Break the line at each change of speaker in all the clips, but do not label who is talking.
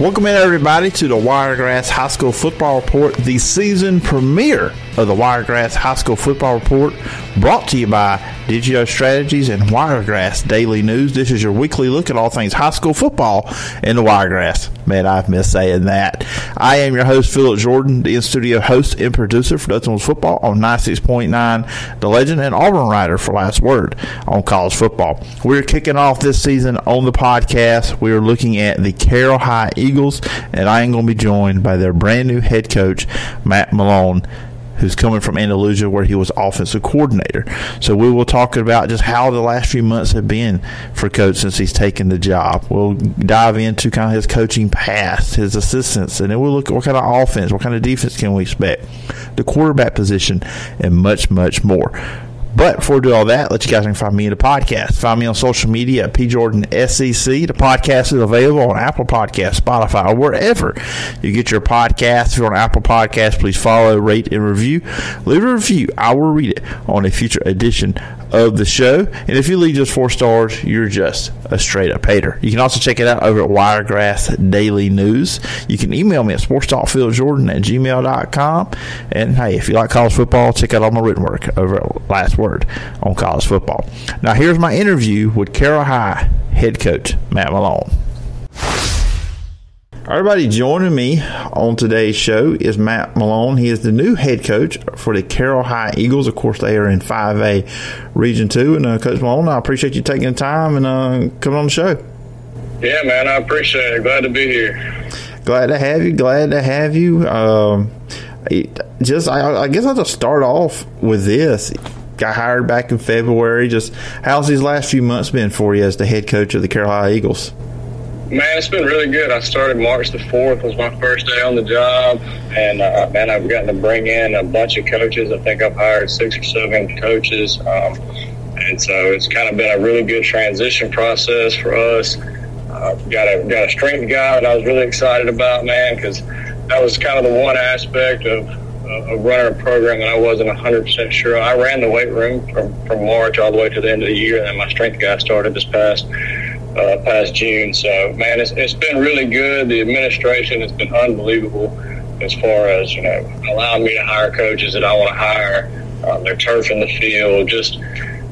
Welcome in, everybody, to the Wiregrass High School Football Report, the season premiere of the Wiregrass High School Football Report, brought to you by Digio Strategies and Wiregrass Daily News. This is your weekly look at all things high school football in the Wiregrass. Man, I've missed saying that. I am your host, Phillip Jordan, the in-studio host and producer for Dutton Football on 96.9, The Legend, and Auburn writer for Last Word on college football. We're kicking off this season on the podcast. We are looking at the Carroll High Eagles, and I am going to be joined by their brand new head coach, Matt Mellown, who's coming from Andalusia, where he was offensive coordinator. So we will talk about just how the last few months have been for Coach since he's taken the job. We'll dive into kind of his coaching past, his assistants, and then we'll look at what kind of offense, what kind of defense can we expect, the quarterback position, and much, much more. But before we do all that, let you guys find me in the podcast. Find me on social media at PJordanSEC. The podcast is available on Apple Podcasts, Spotify, or wherever you get your podcasts. If you're on Apple Podcasts, please follow, rate, and review. Leave a review. I will read it on a future edition of the show. And if you leave just 4 stars, you're just a straight-up hater. You can also check it out over at Wiregrass Daily News. You can email me at sportstalkphilipjordan@gmail.com. And, hey, if you like college football, check out all my written work over at Last Word on college football. Now, here's my interview with Carroll High head coach Matt Mellown. Everybody joining me on today's show is Matt Mellown. He is the new head coach for the Carroll High Eagles. Of course, they are in 5A Region 2. And, Coach Mellown, I appreciate you taking the time and coming on the show.
Yeah, man, I appreciate it. Glad to be here.
Glad to have you. I guess I'll just start off with this. Got hired back in February. Just how's these last few months been for you as the head coach of the Carroll High Eagles?
Man, it's been really good. I started March the 4th, was my first day on the job, and man, I've gotten to bring in a bunch of coaches. I think I've hired 6 or 7 coaches, and so it's kind of been a really good transition process for us. Got a strength guy that I was really excited about, man, because that was kind of the one aspect of running a program that I wasn't 100% sure. I ran the weight room from March all the way to the end of the year, and then my strength guy started this past June. So, man, it's been really good. The administration has been unbelievable as far as, allowing me to hire coaches that I want to hire. They're turfing the field.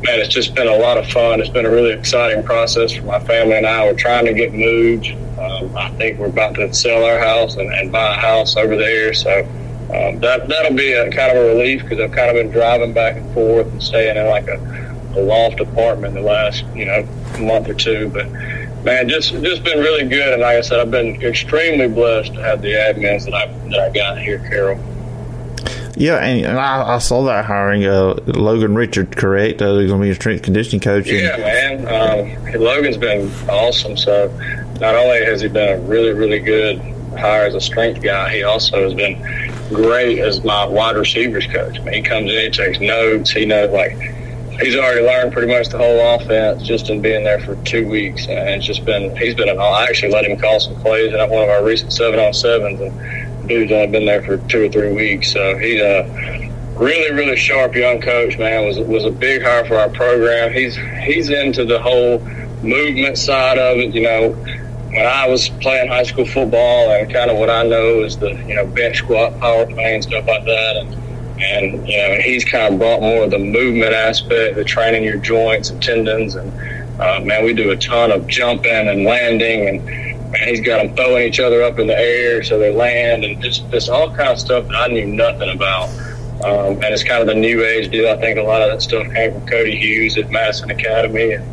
Man, it's just been a lot of fun. It's been a really exciting process for my family and I. We're trying to get moved. I think we're about to sell our house and buy a house over there. So that'll be a kind of a relief, because I've kind of been driving back and forth and staying in like a loft apartment the last, month or two. But, man, just been really good. And like I said, I've been extremely blessed to have the admins that I got here at Carroll.
Yeah, and I saw that hiring Logan Richards, correct? He's going to be a strength conditioning coach.
Yeah, man. Logan's been awesome. So not only has he been a really, really good hire as a strength guy, he also has been great as my wide receivers coach. I mean, he comes in, he takes notes. He knows, he's already learned pretty much the whole offense just in being there for 2 weeks. And he's been I actually let him call some plays in one of our recent 7-on-7s, and dude's only been there for 2 or 3 weeks. So he's a really, really sharp young coach, man. Was a big hire for our program. He's into the whole movement side of it. When I was playing high school football, and kind of what I know is the bench squat, power play, stuff like that, and he's kind of brought more of the movement aspect, the training your joints and tendons, and man, we do a ton of jumping and landing, and man, he's got them throwing each other up in the air so they land, and just all kind of stuff that I knew nothing about. And it's kind of the new age deal. I think a lot of that stuff came from Cody Hughes at Madison Academy, and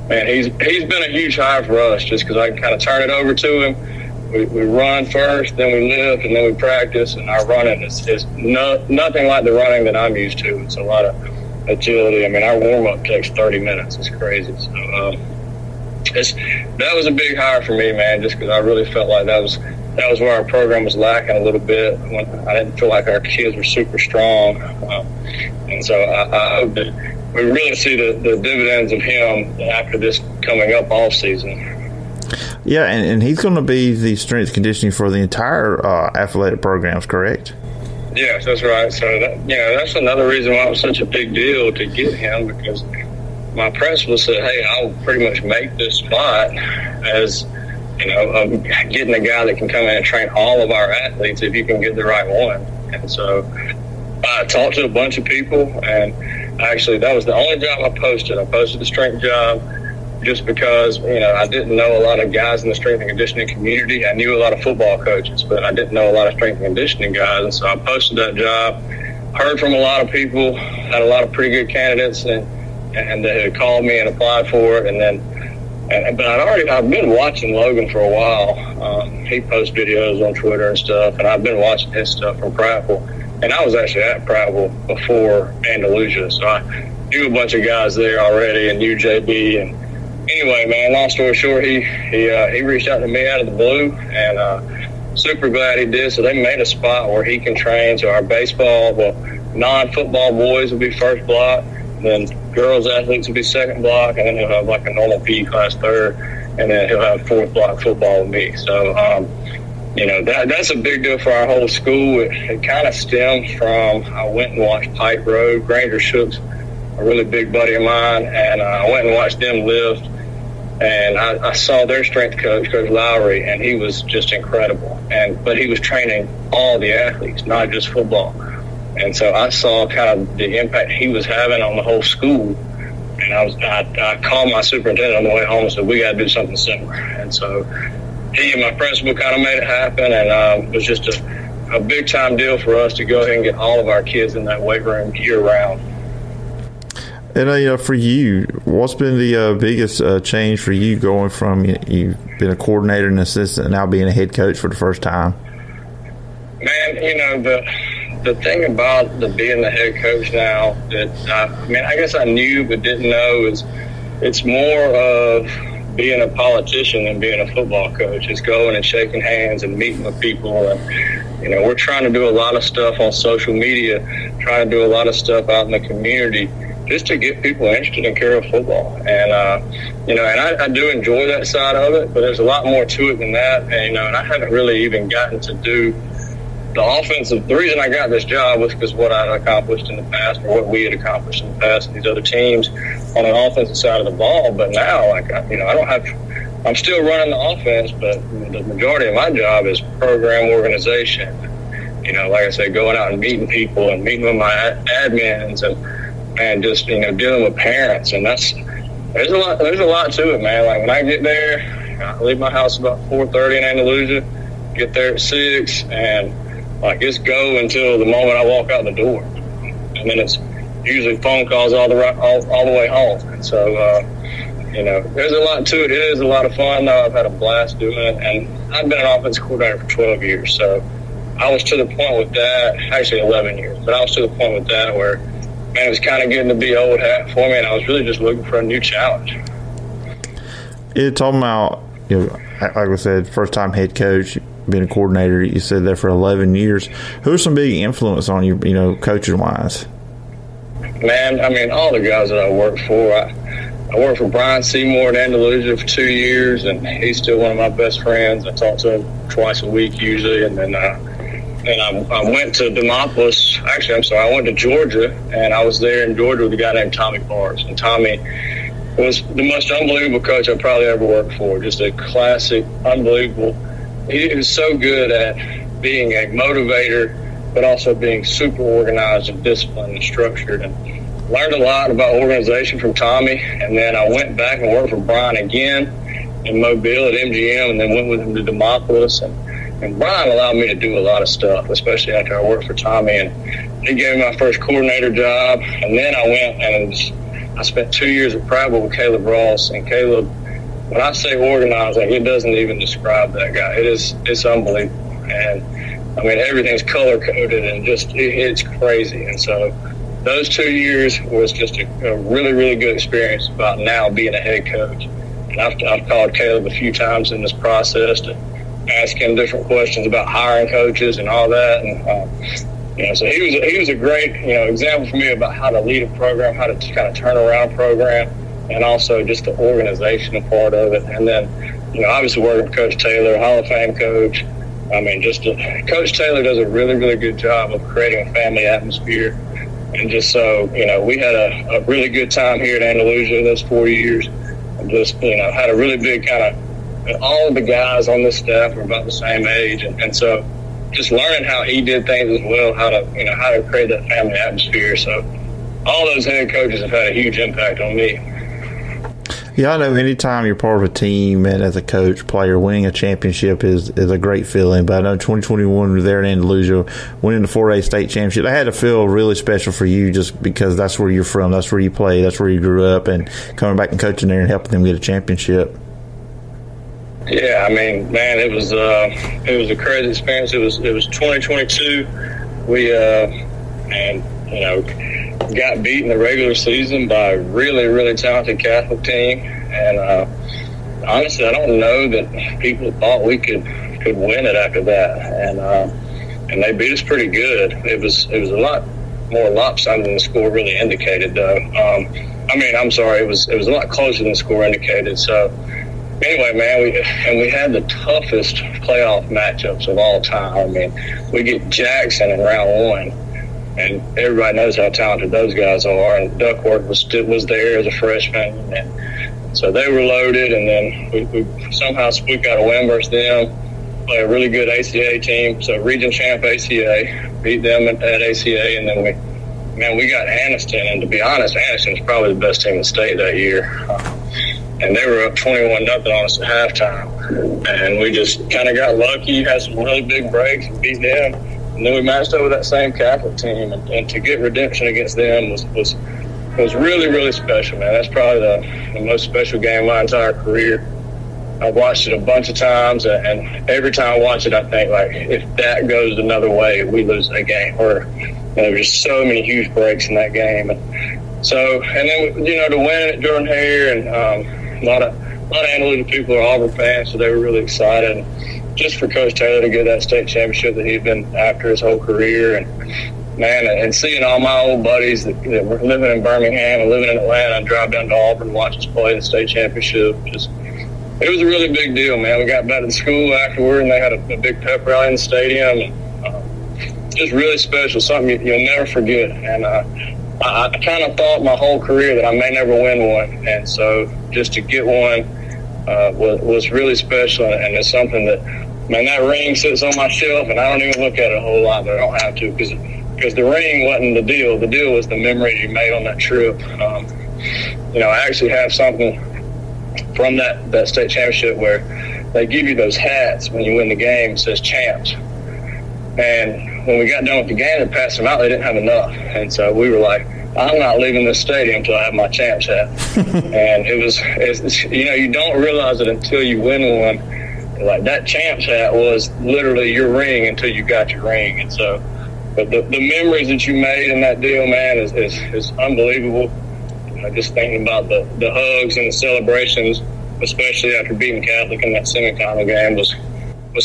man, he's been a huge hire for us, just because I can kind of turn it over to him. We run first, then we lift, and then we practice. And our running is nothing like the running that I'm used to. It's a lot of agility. I mean, our warm-up takes 30 minutes. It's crazy. So that was a big hire for me, man, just because I really felt like that was where our program was lacking a little bit. When I didn't feel like our kids were super strong. And so I hope that we really see the dividends of him after this coming up off season.
Yeah, and he's going to be the strength conditioning for the entire athletic programs, correct?
Yes, that's right. So that's another reason why it was such a big deal to get him, because my principal said, "Hey, I'll pretty much make this spot as getting a guy that can come in and train all of our athletes if you can get the right one. And so I talked to a bunch of people, and actually that was the only job I posted. I posted the strength job just because, I didn't know a lot of guys in the strength and conditioning community. I knew a lot of football coaches, but I didn't know a lot of strength and conditioning guys. And so I posted that job, heard from a lot of people, had a lot of pretty good candidates, and they had called me and applied for it. But I've been watching Logan for a while. He posts videos on Twitter and stuff, and I've been watching his stuff from Prattville. And I was actually at Prattville before Andalusia, so I knew a bunch of guys there already and knew JB. And anyway, man, long story short, he reached out to me out of the blue, and super glad he did. So they made a spot where he can train. So our baseball, non-football boys will be first block, then girls athletes will be second block, and then he'll have like a normal PE class third, and then he'll have fourth block football with me. So, that's a big deal for our whole school. It kind of stems from, I went and watched Pike Road. Granger Shook's a really big buddy of mine, and I went and watched them lift, and I saw their strength coach, Coach Lowry, and he was just incredible. But he was training all the athletes, not just football. And so I saw kind of the impact he was having on the whole school. And I called my superintendent on the way home and said, we got to do something similar. And so he and my principal kind of made it happen. And it was just a big-time deal for us to go ahead and get all of our kids in that weight room year-round.
And, for you, what's been the biggest change for you going from you've been a coordinator and assistant and now being a head coach for the first time?
Man, the thing about being the head coach now that, I guess I knew but didn't know is it's more of being a politician than being a football coach. It's going and shaking hands and meeting with people. And, we're trying to do a lot of stuff on social media, trying to do a lot of stuff out in the community just to get people interested in Carroll football. And, I do enjoy that side of it, but there's a lot more to it than that. And, and I haven't really even gotten to do the offensive. The reason I got this job was because what I'd accomplished in the past, or what we had accomplished in the past with these other teams on an offensive side of the ball. But now, I don't have. I'm still running the offense, but the majority of my job is program organization. Like I said, going out and meeting people and meeting with my admins and just dealing with parents. And there's a lot to it, man. Like when I get there, I leave my house about 4:30 in Andalusia, get there at 6, and it's go until the moment I walk out the door, and then it's usually phone calls all the way home. And so, there's a lot to it. It is a lot of fun, though. I've had a blast doing it, and I've been an offensive coordinator for 12 years. So I was to the point with that, actually 11 years, but I was to the point with that where, man, it was kind of getting to be old hat for me, and I was really just looking for a new challenge.
It's talking about, like I said, first-time head coach, being a coordinator, you said there for 11 years. Who are some big influence on you, coaching-wise?
Man, all the guys that I worked for. I worked for Brian Seymour at Andalusia for 2 years, and he's still one of my best friends. I talk to him twice a week usually, and then I went to Demopolis. Actually, I went to Georgia, and I was there in Georgia with a guy named Tommy Bars. And Tommy was the most unbelievable coach I probably ever worked for. Just a classic, unbelievable. He was so good at being a motivator, but also being super organized and disciplined and structured. And learned a lot about organization from Tommy. And then I went back and worked for Brian again in Mobile at MGM, and then went with him to Demopolis. And Brian allowed me to do a lot of stuff, especially after I worked for Tommy. And he gave me my first coordinator job. And then I went and I spent 2 years at Prattville with Caleb Ross. And Caleb, when I say organized, it doesn't even describe that guy. It's unbelievable. And, everything's color-coded and it's crazy. And so those 2 years was just a really, really good experience about now being a head coach. And I've called Caleb a few times in this process to ask him different questions about hiring coaches and all that. And, so he was a great, example for me about how to lead a program, how to kind of turn around a program, and also just the organizational part of it. And then, obviously working with Coach Taylor, Hall of Fame coach. Coach Taylor does a really, really good job of creating a family atmosphere. And just so, we had a really good time here at Andalusia those 4 years. And just, had a really big kind of all of the guys on this staff were about the same age, and so just learning how he did things as well, how to create that family atmosphere. So all those head coaches have had a huge impact on me.
Yeah, I know anytime you're part of a team and as a coach, player, winning a championship is a great feeling. But I know 2021, we were there in Andalusia, winning the 4A state championship. That had to feel really special for you just because that's where you're from, that's where you play, that's where you grew up, and coming back and coaching there and helping them get a championship.
Yeah, I mean, man, it was a crazy experience. It was 2022. We got beat in the regular season by a really, really talented Catholic team, and honestly, I don't know that people thought we could win it after that, and they beat us pretty good. It was a lot more lopsided than the score really indicated, though. It was a lot closer than the score indicated. So anyway, man, we had the toughest playoff matchups of all time. I mean, we get Jackson in round one. And everybody knows how talented those guys are. And Duckworth was there as a freshman, and so they were loaded. And then we somehow squeaked out a win versus them. Play a really good ACA team, so region champ ACA, beat them at ACA, and then we got Anniston. And to be honest, Anniston was probably the best team in the state that year. And they were up 21-0 on us at halftime, and we just kind of got lucky, had some really big breaks, and beat them. And then we matched up with that same Catholic team, and to get redemption against them was really, really special, man. That's probably the most special game of my entire career. I've watched it a bunch of times, and every time I watch it, I think, like, if that goes another way, we lose that game. Or there were just so many huge breaks in that game. And then, to win it at Jordan Hare, and a lot of Andalusia people are Auburn fans, so they were really excited. Just for Coach Taylor to get that state championship that he'd been after his whole career, and seeing all my old buddies that were living in Birmingham and living in Atlanta and drive down to Auburn and watch us play the state championship, it was a really big deal, man. We got back to the school afterward, and they had a big pep rally in the stadium, and just really special, something you'll never forget. And I kind of thought my whole career that I may never win one, and so just to get one was really special, and it's something that, man, that ring sits on my shelf, and I don't even look at it a whole lot, but I don't have to, because the ring wasn't the deal. The deal was the memory you made on that trip. I actually have something from that state championship where they give you those hats when you win the game. It says champs. And when we got done with the game and passed them out, they didn't have enough. And so we were like, I'm not leaving this stadium until I have my champs hat. And you don't realize it until you win one. Like, that champs hat was literally your ring until you got your ring. And so, but the memories that you made in that deal, man, is unbelievable. Just thinking about the hugs and the celebrations, especially after beating Catholic in that semifinal game, was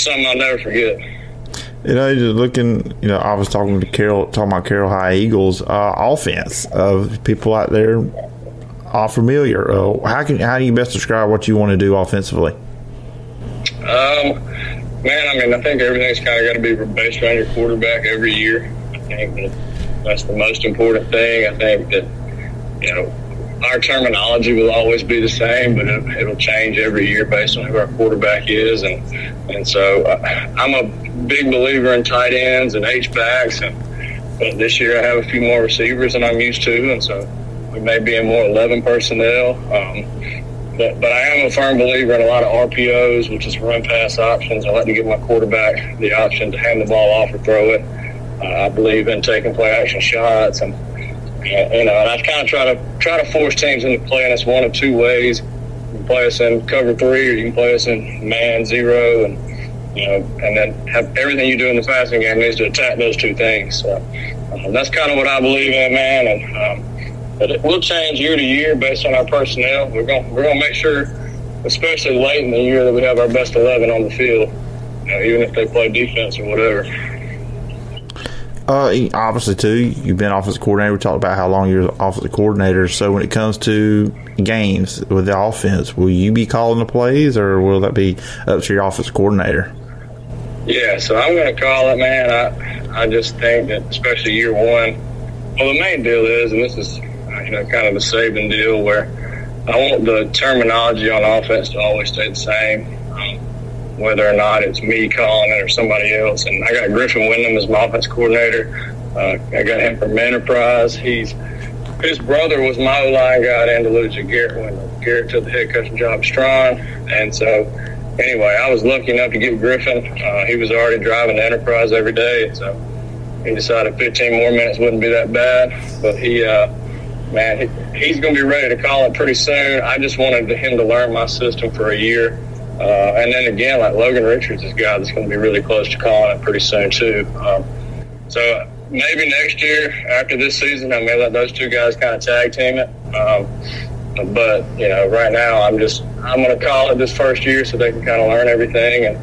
something I'll never forget.
Just looking, I was talking about Carroll High Eagles offense. People out there are familiar. How do you best describe what you want to do offensively?
I think everything's kind of got to be based around your quarterback every year. I think that's the most important thing. I think that, our terminology will always be the same, but it'll change every year based on who our quarterback is. And so I'm a big believer in tight ends and H-backs. But this year I have a few more receivers than I'm used to, and so we may be in more 11 personnel. But I am a firm believer in a lot of RPOs, which is run-pass options. I like to give my quarterback the option to hand the ball off or throw it. I believe in taking play-action shots, and I kind of try to force teams into playing us one of two ways. You can play us in cover 3, or you can play us in man 0, and then have everything you do in the passing game needs to attack those two things. So that's kind of what I believe in, man. And but it will change year to year based on our personnel. We're gonna make sure, especially late in the year, that we have our best 11 on the field, even if they play defense or whatever.
Obviously, too, you've been offensive coordinator. We talked about how long you're offensive coordinator. So when it comes to games with the offense, will you be calling the plays, or will that be up to your offensive coordinator?
Yeah, so I'm going to call it, man. I just think that, especially year one, well, the main deal is, and this is kind of the Saban deal, where I want the terminology on offense to always stay the same, whether or not it's me calling it or somebody else. And I got Griffin Wyndham as my offense coordinator. I got him from Enterprise. His brother was my O-line guy at Andalusia, Garrett Wyndham. Garrett took the head coaching job strong. And so, anyway, I was lucky enough to get Griffin. He was already driving to Enterprise every day. So he decided 15 more minutes wouldn't be that bad. But he's going to be ready to call it pretty soon. I just wanted him to learn my system for a year. And then again, like Logan Richards is a guy that's going to be really close to calling it pretty soon too. So maybe next year after this season, I may let those two guys kind of tag team it. But right now I'm going to call it this first year so they can kind of learn everything, and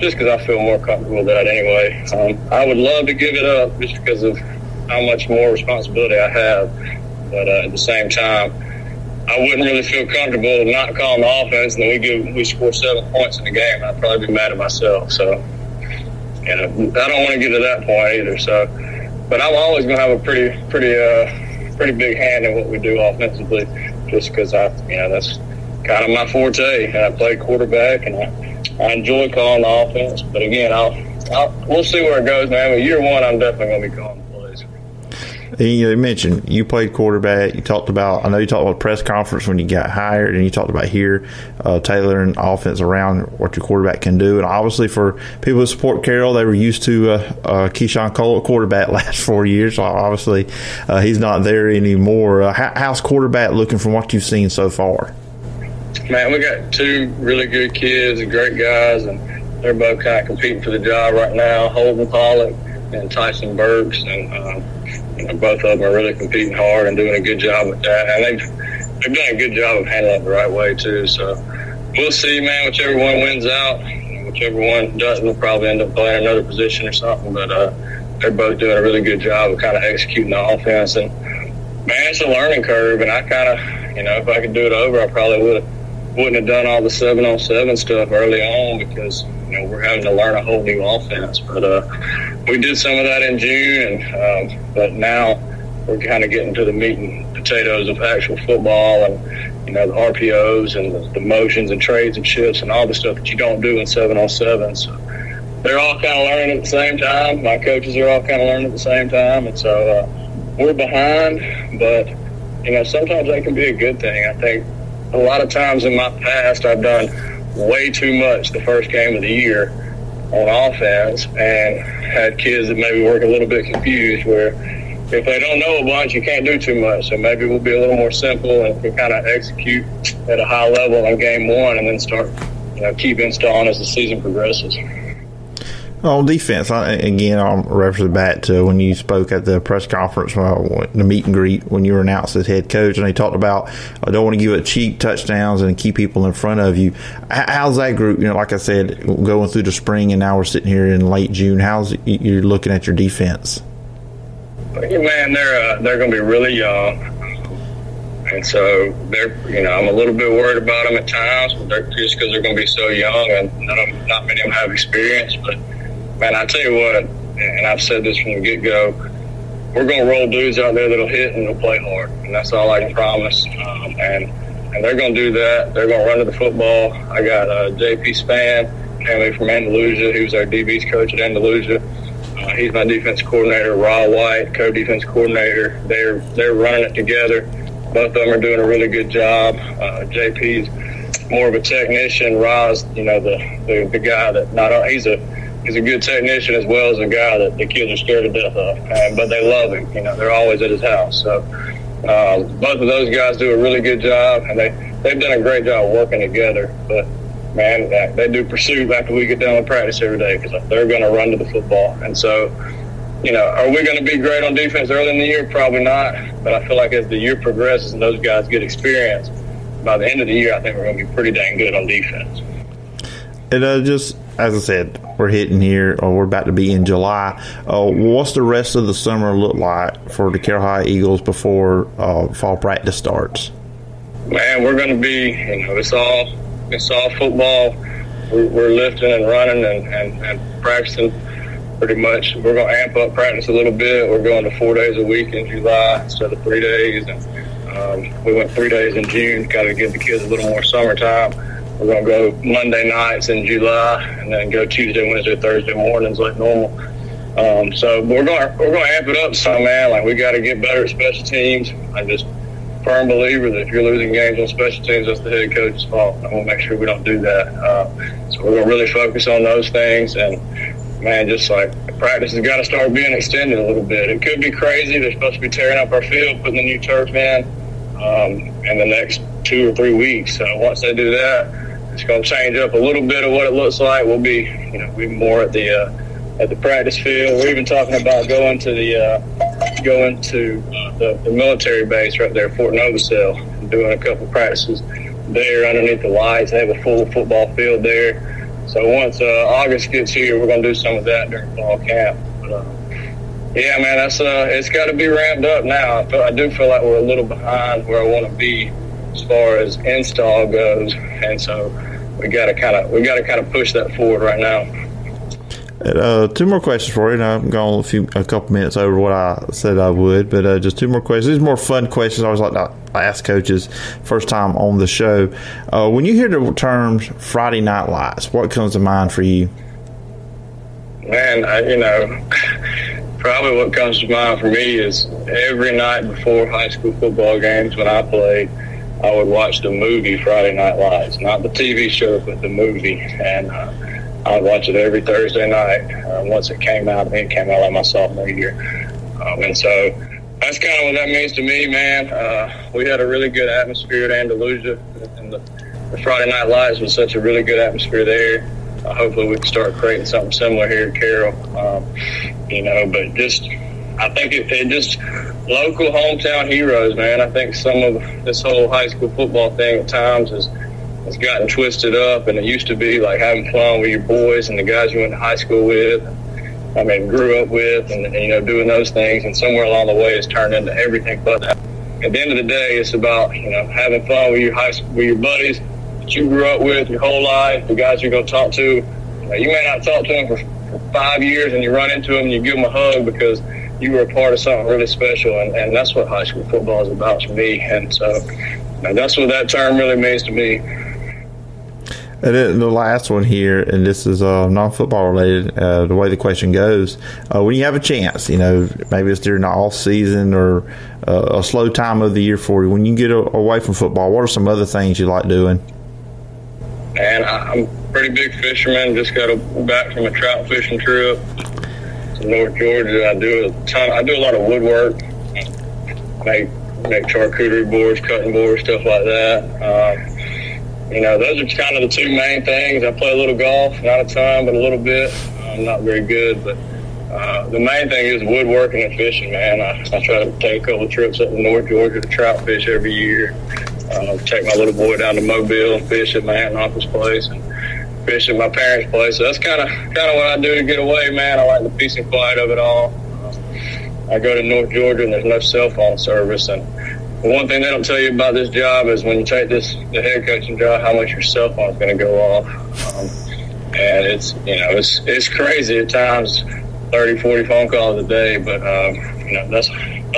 just because I feel more comfortable with that anyway. I would love to give it up just because of how much more responsibility I have, but at the same time, I wouldn't really feel comfortable not calling the offense, and then we score 7 points in the game. I'd probably be mad at myself. So, I don't want to get to that point either. So, but I'm always going to have a pretty big hand in what we do offensively, just because that's kind of my forte. And I play quarterback, and I enjoy calling the offense. But again, we'll see where it goes, man. But year one, I'm definitely going to be calling.
You mentioned you played quarterback. I know you talked about press conference when you got hired, and you talked about here tailoring offense around what your quarterback can do. And obviously, for people who support Carroll, they were used to Keyshawn Cole at quarterback last 4 years. So obviously, he's not there anymore. How's quarterback looking from what you've seen so far?
Man, we got two really good kids, great guys, and they're both kind of competing for the job right now. Holden Pollock and Tyson Burks, and both of them are really competing hard and doing a good job with that. And they've done a good job of handling it the right way too. So we'll see, man. Whichever one wins out, whichever one doesn't, we'll probably end up playing another position or something. But they're both doing a really good job of kind of executing the offense. And man, it's a learning curve. And I kind of, if I could do it over, I probably wouldn't have done all the 7-on-7 stuff early on, because we're having to learn a whole new offense. But we did some of that in June, and but now we're kind of getting to the meat and potatoes of actual football, and the RPOs and the motions and trades and shifts and all the stuff that you don't do in 7-on-7. So they're all kind of learning at the same time. My coaches are all kind of learning at the same time, and so we're behind. But sometimes that can be a good thing. I think a lot of times in my past, I've done way too much the first game of the year on offense, and had kids that maybe work a little bit confused, where if they don't know a bunch, you can't do too much. So maybe we'll be a little more simple and can kind of execute at a high level in game one, and then start keep installing as the season progresses.
On defense, I'll reference back to when you spoke at the press conference, the meet and greet, when you were announced as head coach, and they talked about I don't want to give it cheap touchdowns and keep people in front of you. How's that group? Like I said, going through the spring, and now we're sitting here in late June. How's you're looking at your defense?
Man, they're going to be really young, and so I'm a little bit worried about them at times, just because they're going to be so young, and not many of them have experience, but. Man, I tell you what, and I've said this from the get-go, we're going to roll dudes out there that'll hit and they'll play hard, and that's all I can promise. And they're going to do that. They're going to run to the football. I got JP Span, came from Andalusia. He was our DB's coach at Andalusia. He's my defense coordinator. Raw White, co-defense coordinator. They're running it together. Both of them are doing a really good job. JP's more of a technician. Ra's, the guy that he's a good technician as well as a guy that the kids are scared to death of. But they love him. They're always at his house. So both of those guys do a really good job, and they've done a great job working together. But, man, they do pursuit after we get done with practice every day, because they're going to run to the football. And so, are we going to be great on defense early in the year? Probably not. But I feel like as the year progresses and those guys get experience, by the end of the year, I think we're going to be pretty dang good on defense.
And just as I said, we're hitting here, or we're about to be in July. What's the rest of the summer look like for the Carroll High Eagles before fall practice starts?
Man, we're going to be, it's all football. We're lifting and running and practicing pretty much. We're going to amp up practice a little bit. We're going to 4 days a week in July instead of 3 days. And We went 3 days in June, got to give the kids a little more summertime. We're going to go Monday nights in July, and then go Tuesday, Wednesday, Thursday mornings like normal. So we're going to amp it up some, man. Like, we got to get better at special teams. I'm just a firm believer that if you're losing games on special teams, that's the head coach's fault. I'm going to make sure we don't do that. So we're going to really focus on those things. And, man, just like practice has got to start being extended a little bit. It could be crazy. They're supposed to be tearing up our field, putting the new turf in the next 2 or 3 weeks. So once they do that, it's going to change up a little bit of what it looks like. We'll be more at the practice field. We're even talking about going to the military base right there, Fort Novacell, and doing a couple practices there underneath the lights. They have a full football field there. So once August gets here, we're going to do some of that during fall camp. But, yeah, man, it's got to be ramped up now. I do feel like we're a little behind where I want to be as far as install goes, and so we got to kind of push that forward right now.
2 more questions for you. Now, I'm going a couple minutes over what I said I would, but just 2 more questions. These are more fun questions. I always like to ask coaches first time on the show. When you hear the terms Friday Night Lights, what comes to mind for you?
Man, probably what comes to mind for me is every night before high school football games when I played, I would watch the movie Friday Night Lights, not the TV show, but the movie. And I would watch it every Thursday night once it came out. I think it came out like my sophomore year. And so that's kind of what that means to me, man. We had a really good atmosphere at Andalusia, and the Friday Night Lights was such a really good atmosphere there. Hopefully we can start creating something similar here at Carroll. But just I think it just local hometown heroes, man. I think some of this whole high school football thing at times has gotten twisted up, and it used to be like having fun with your boys and the guys you went to high school with, grew up with, and doing those things. And somewhere along the way, it's turned into everything but that. At the end of the day, it's about having fun with your buddies that you grew up with your whole life, the guys you're going to talk to. You may not talk to them for 5 years, and you run into them and you give them a hug because you were a part of something really special, and that's what high school football is about for me. And so that's what that term really means to me.
And then the last one here, and this is non-football related, the way the question goes, when you have a chance, maybe it's during the off season or a slow time of the year for you, when you get away from football, what are some other things you like doing?
And I'm a pretty big fisherman. Just got back from a trout fishing trip to North Georgia. I do a lot of woodwork, make charcuterie boards, cutting boards, stuff like that. Those are kind of the 2 main things. I play a little golf, not a ton, but a little bit. I'm not very good, but the main thing is woodworking and fishing, man. I try to take a couple of trips up to North Georgia to trout fish every year. Take my little boy down to Mobile and fish at my aunt and uncle's place and fish at my parents' place. So that's kind of what I do to get away, man. I like the peace and quiet of it all. I go to North Georgia and there's no cell phone service, and the one thing they don't tell you about this job is when you take the head coaching job, how much your cell phone is going to go off. And it's crazy at times, 30, 40 phone calls a day. But, that's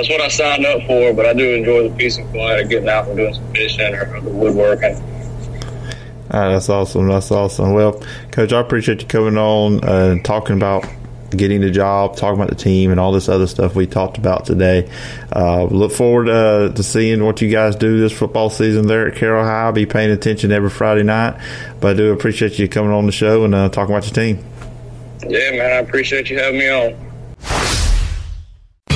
what I signed up for. But I do enjoy the peace and quiet of getting out and doing some fishing or the woodworking.
That's awesome. That's awesome. Well, Coach, I appreciate you coming on and talking about getting the job, talking about the team, and all this other stuff we talked about today. Look forward to seeing what you guys do this football season there at Carroll High. I'll be paying attention every Friday night. But I do appreciate you coming on the show and talking about your team.
Yeah, man, I appreciate you having me on.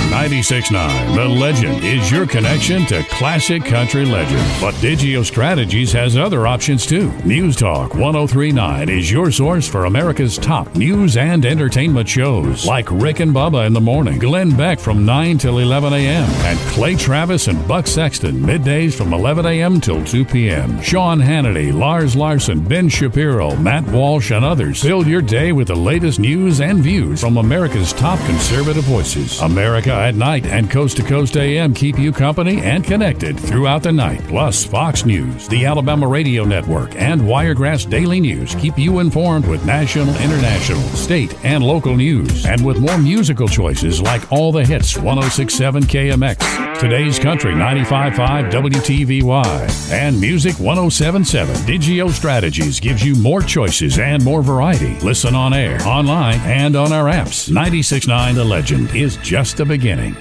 96.9 The Legend is your connection to classic country legends. But Digio Strategies has other options too. News Talk 103.9 is your source for America's top news and entertainment shows like Rick and Bubba in the morning, Glenn Beck from 9 till 11 a.m., and Clay Travis and Buck Sexton middays from 11 a.m. till 2 p.m. Sean Hannity, Lars Larson, Ben Shapiro, Matt Walsh, and others fill your day with the latest news and views from America's top conservative voices. America at Night and Coast to Coast AM keep you company and connected throughout the night. Plus, Fox News, the Alabama Radio Network, and Wiregrass Daily News keep you informed with national, international, state, and local news. And with more musical choices like All the Hits, 106.7 KMX. Today's Country 95.5 WTVY and Music 107.7 Digio Strategies gives you more choices and more variety. Listen on air, online, and on our apps. 96.9 The Legend is just the beginning.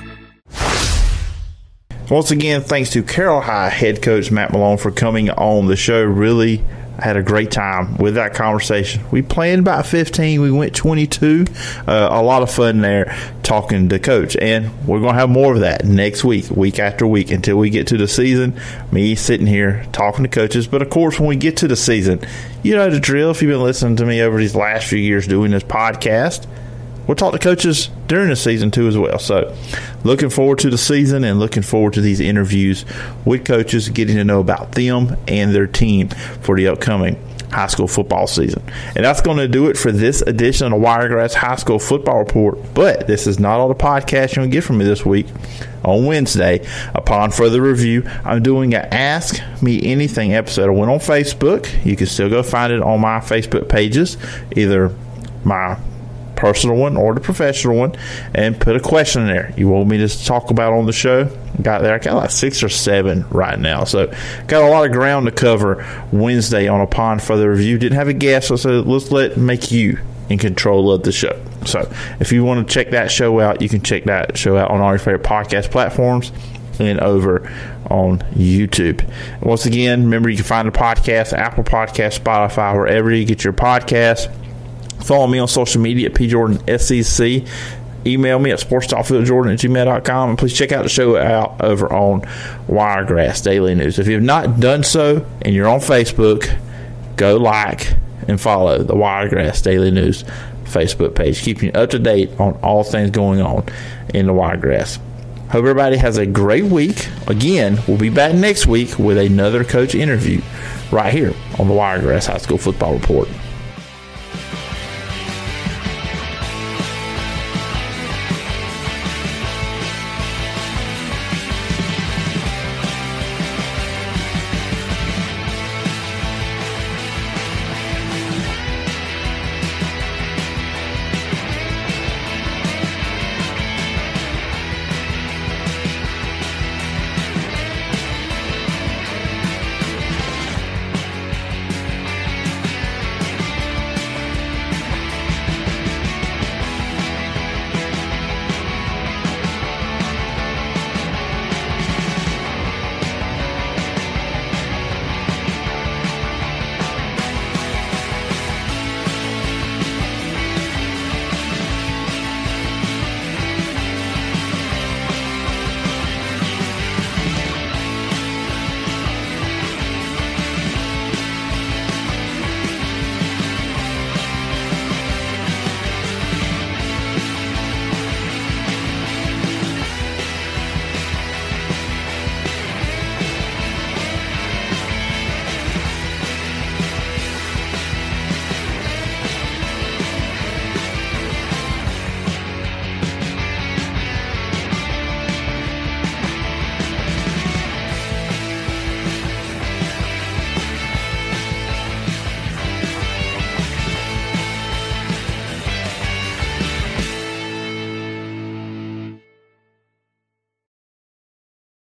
Once again, thanks to Carroll High head coach Matt Mellown for coming on the show. Really had a great time with that conversation. We planned about 15. We went 22. A lot of fun there talking to Coach. And we're going to have more of that next week after week, until we get to the season. Me sitting here talking to coaches. But, of course, when we get to the season, you know the drill. If you've been listening to me over these last few years doing this podcast, we'll talk to coaches during the season, too, as well. So, looking forward to the season and looking forward to these interviews with coaches, getting to know about them and their team for the upcoming high school football season. And that's going to do it for this edition of the Wiregrass High School Football Report. But this is not all the podcast you're going to get from me this week. On Wednesday, upon further review, I'm doing an Ask Me Anything episode. I went on Facebook. You can still go find it on my Facebook pages, either my personal one or the professional one, and put a question in there you want me to talk about on the show. I got like 6 or 7 right now, so got a lot of ground to cover Wednesday on Upon Further Review. Didn't have a guest, so let's make you in control of the show. So if you want to check that show out, you can check that show out on all your favorite podcast platforms and over on YouTube. Once again, remember, you can find the podcast Apple Podcast, Spotify, wherever you get your podcasts. Follow me on social media at PJordanSEC. Email me at sportstalkphillipjordan@gmail.com. And please check out the show out over on Wiregrass Daily News. If you have not done so and you're on Facebook, go like and follow the Wiregrass Daily News Facebook page, keeping you up to date on all things going on in the Wiregrass. Hope everybody has a great week. Again, we'll be back next week with another coach interview right here on the Wiregrass High School Football Report.